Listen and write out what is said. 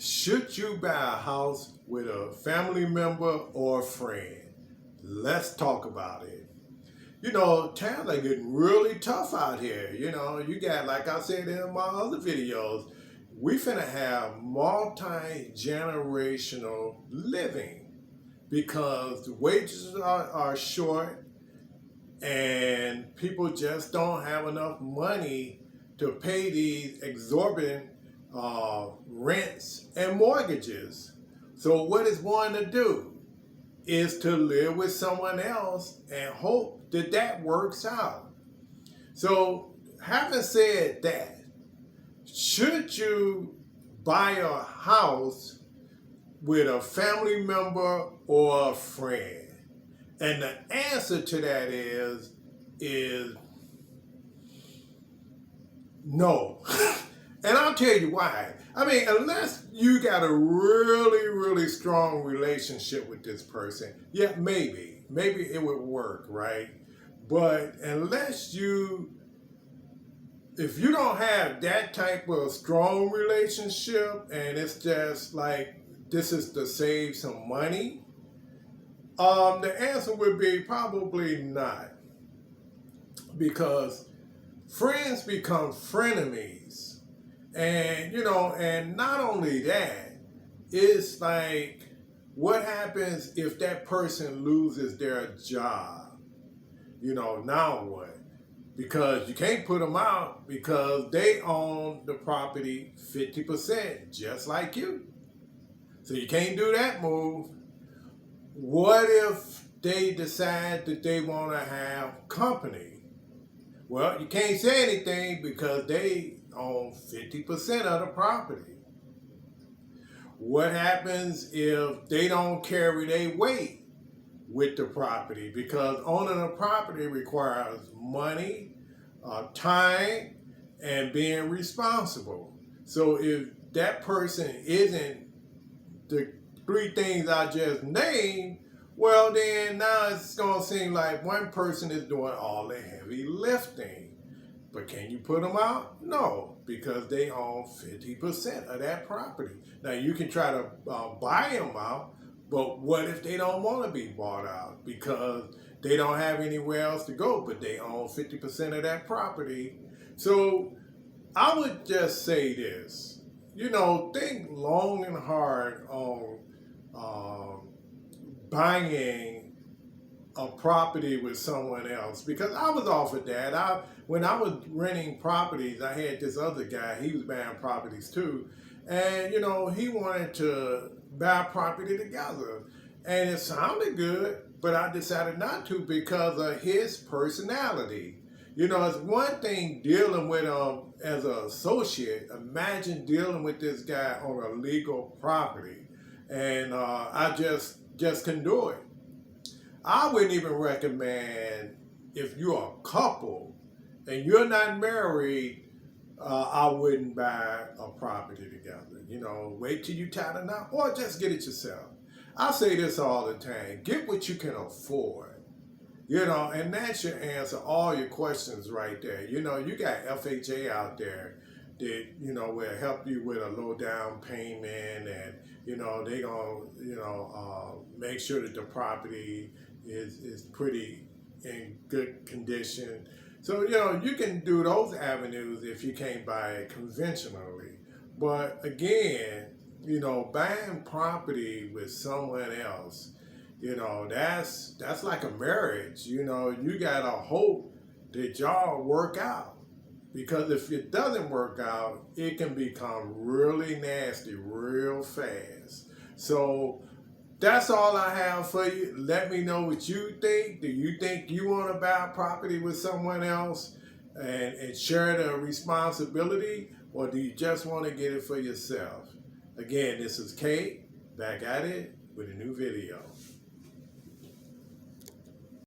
Should you buy a house with a family member or a friend? Let's talk about it. Times are getting really tough out here. You got, like I said in my other videos, we finna have multi-generational living because the wages are short and people just don't have enough money to pay these exorbitant rents and mortgages. So what is one to do is to live with someone else and hope that that works out. So having said that, should you buy a house with a family member or a friend? And the answer to that is no. And I'll tell you why. I mean, unless you got a really, really strong relationship with this person, yeah, maybe it would work, right? But if you don't have that type of strong relationship and it's just like, this is to save some money, the answer would be probably not. Because friends become frenemies. And not only that, it's like, what happens if that person loses their job? Now what? Because you can't put them out because they own the property 50%, just like you. So you can't do that move. What if they decide that they want to have company? Well, you can't say anything because they own 50% of the property. What happens if they don't carry their weight with the property? Because owning a property requires money, time, and being responsible. So if that person isn't the three things I just named, well then now it's going to seem like one person is doing all the heavy lifting. But can you put them out? No, because they own 50% of that property. Now you can try to buy them out, but what if they don't want to be bought out because they don't have anywhere else to go, but they own 50% of that property? So I would just say this, think long and hard on buying a property with someone else, because I was offered that. When I was renting properties, I had this other guy, he was buying properties too, and he wanted to buy property together, and it sounded good, but I decided not to because of his personality. It's one thing dealing with him as an associate. Imagine dealing with this guy on a legal property, and I just couldn't do it. I wouldn't even recommend, if you're a couple and you're not married, I wouldn't buy a property together. Wait till you tie the knot or just get it yourself. I say this all the time, get what you can afford. And that should answer all your questions right there. You got FHA out there that, will help you with a low down payment, and, they gonna, make sure that the property is pretty in good condition. So, you can do those avenues if you can't buy it conventionally. But again, buying property with someone else, that's like a marriage. You gotta hope that y'all work out. Because if it doesn't work out, it can become really nasty real fast. So that's all I have for you. Let me know what you think. Do you think you want to buy a property with someone else and share the responsibility? Or do you just want to get it for yourself? Again, this is Kate, back at it with a new video.